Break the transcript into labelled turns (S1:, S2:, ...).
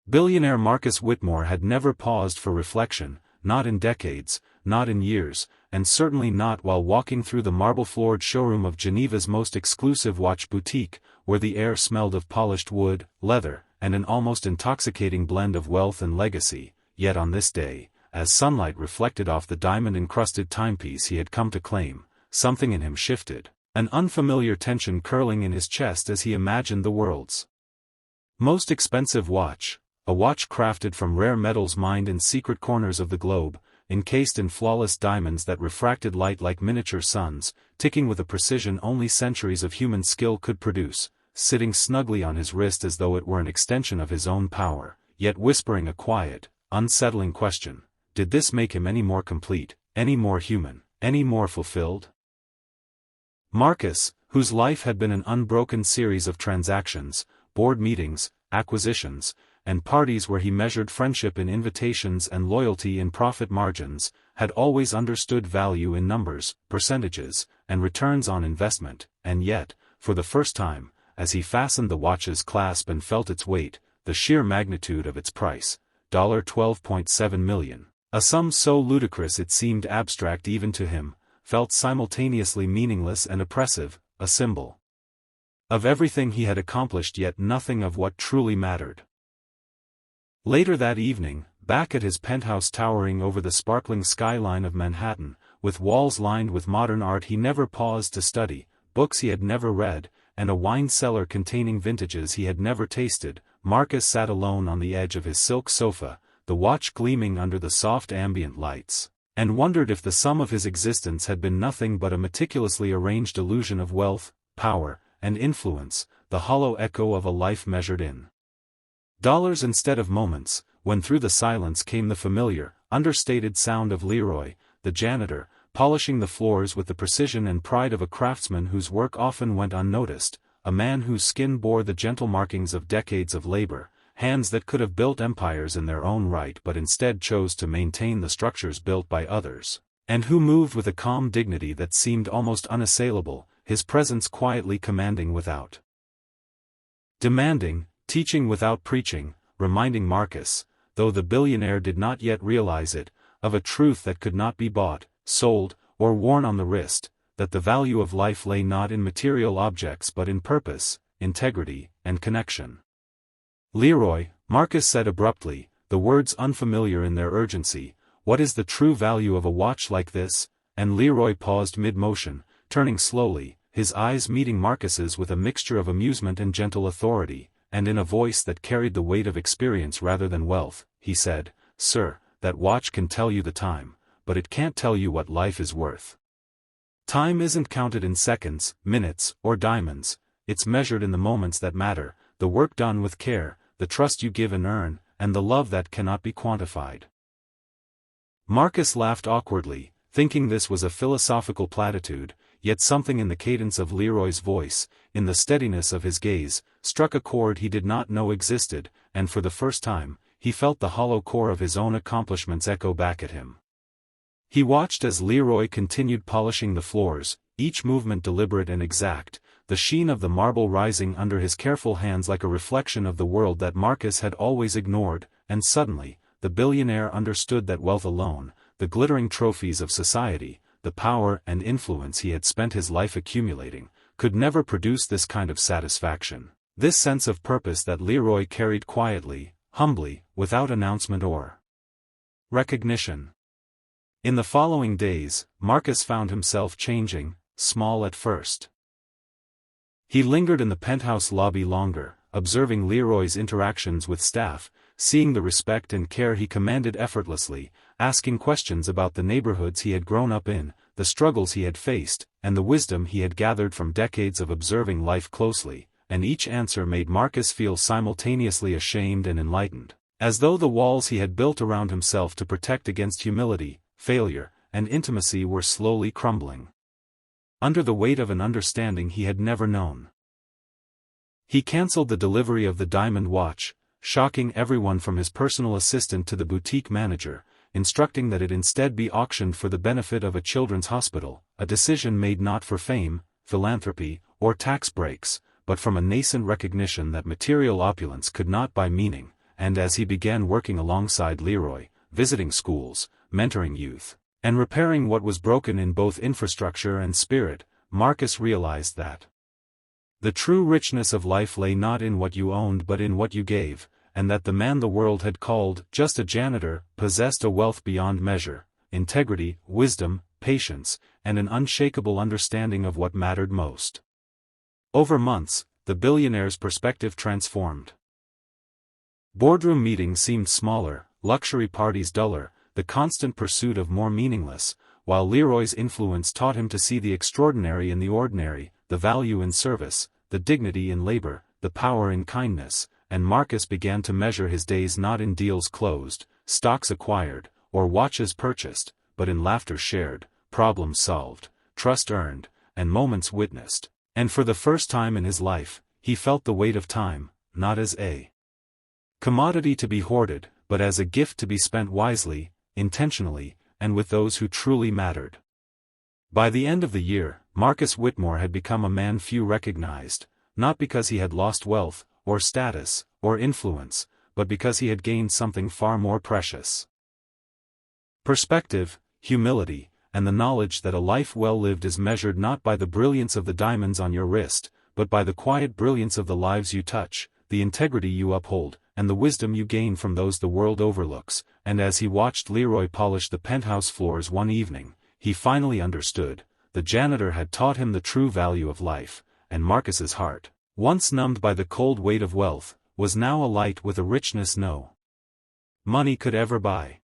S1: Billionaire Marcus Whitmore had never paused for reflection, not in decades, not in years, and certainly not while walking through the marble-floored showroom of Geneva's most exclusive watch boutique, where the air smelled of polished wood, leather, and an almost intoxicating blend of wealth and legacy. Yet on this day, as sunlight reflected off the diamond-encrusted timepiece he had come to claim, something in him shifted, an unfamiliar tension curling in his chest as he imagined the world's most expensive watch, a watch crafted from rare metals mined in secret corners of the globe, encased in flawless diamonds that refracted light like miniature suns, ticking with a precision only centuries of human skill could produce, sitting snugly on his wrist as though it were an extension of his own power, yet whispering a quiet, unsettling question: did this make him any more complete, any more human, any more fulfilled? Marcus, whose life had been an unbroken series of transactions, board meetings, acquisitions, and parties where he measured friendship in invitations and loyalty in profit margins, had always understood value in numbers, percentages, and returns on investment, and yet, for the first time, as he fastened the watch's clasp and felt its weight, the sheer magnitude of its price, $12.7 million, a sum so ludicrous it seemed abstract even to him, felt simultaneously meaningless and oppressive, a symbol of everything he had accomplished yet nothing of what truly mattered. Later that evening, back at his penthouse towering over the sparkling skyline of Manhattan, with walls lined with modern art he never paused to study, books he had never read, and a wine cellar containing vintages he had never tasted, Marcus sat alone on the edge of his silk sofa, the watch gleaming under the soft ambient lights, and wondered if the sum of his existence had been nothing but a meticulously arranged illusion of wealth, power, and influence, the hollow echo of a life measured in dollars instead of moments, when through the silence came the familiar, understated sound of Leroy, the janitor, polishing the floors with the precision and pride of a craftsman whose work often went unnoticed, a man whose skin bore the gentle markings of decades of labor, hands that could have built empires in their own right but instead chose to maintain the structures built by others, and who moved with a calm dignity that seemed almost unassailable, his presence quietly commanding without demanding, teaching without preaching, reminding Marcus, though the billionaire did not yet realize it, of a truth that could not be bought, sold, or worn on the wrist, that the value of life lay not in material objects but in purpose, integrity, and connection. Leroy, Marcus said abruptly, the words unfamiliar in their urgency, what is the true value of a watch like this? And Leroy paused mid-motion, turning slowly, his eyes meeting Marcus's with a mixture of amusement and gentle authority, and in a voice that carried the weight of experience rather than wealth, he said, "Sir, that watch can tell you the time, but it can't tell you what life is worth. Time isn't counted in seconds, minutes, or diamonds, it's measured in the moments that matter, the work done with care, the trust you give and earn, and the love that cannot be quantified." Marcus laughed awkwardly, thinking this was a philosophical platitude, yet something in the cadence of Leroy's voice, in the steadiness of his gaze, struck a chord he did not know existed, and for the first time, he felt the hollow core of his own accomplishments echo back at him. He watched as Leroy continued polishing the floors, each movement deliberate and exact, the sheen of the marble rising under his careful hands like a reflection of the world that Marcus had always ignored, and suddenly, the billionaire understood that wealth alone, the glittering trophies of society, the power and influence he had spent his life accumulating, could never produce this kind of satisfaction, this sense of purpose that Leroy carried quietly, humbly, without announcement or recognition. In the following days, Marcus found himself changing, small at first. He lingered in the penthouse lobby longer, observing Leroy's interactions with staff, seeing the respect and care he commanded effortlessly, asking questions about the neighborhoods he had grown up in, the struggles he had faced, and the wisdom he had gathered from decades of observing life closely, and each answer made Marcus feel simultaneously ashamed and enlightened, as though the walls he had built around himself to protect against humility, failure, and intimacy were slowly crumbling under the weight of an understanding he had never known. He cancelled the delivery of the diamond watch, shocking everyone from his personal assistant to the boutique manager, instructing that it instead be auctioned for the benefit of a children's hospital, a decision made not for fame, philanthropy, or tax breaks, but from a nascent recognition that material opulence could not buy meaning, and as he began working alongside Leroy, visiting schools, mentoring youth, and repairing what was broken in both infrastructure and spirit, Marcus realized that the true richness of life lay not in what you owned but in what you gave, and that the man the world had called just a janitor possessed a wealth beyond measure, integrity, wisdom, patience, and an unshakable understanding of what mattered most. Over months, the billionaire's perspective transformed. Boardroom meetings seemed smaller, luxury parties duller, the constant pursuit of more meaningless, while Leroy's influence taught him to see the extraordinary in the ordinary, the value in service, the dignity in labor, the power in kindness, and Marcus began to measure his days not in deals closed, stocks acquired, or watches purchased, but in laughter shared, problems solved, trust earned, and moments witnessed. And for the first time in his life, he felt the weight of time, not as a commodity to be hoarded, but as a gift to be spent wisely, intentionally, and with those who truly mattered. By the end of the year, Marcus Whitmore had become a man few recognized, not because he had lost wealth, or status, or influence, but because he had gained something far more precious. Perspective, humility, and the knowledge that a life well lived is measured not by the brilliance of the diamonds on your wrist, but by the quiet brilliance of the lives you touch, the integrity you uphold, and the wisdom you gain from those the world overlooks. And as he watched Leroy polish the penthouse floors one evening, he finally understood. The janitor had taught him the true value of life, and Marcus's heart, once numbed by the cold weight of wealth, was now alight with a richness no money could ever buy.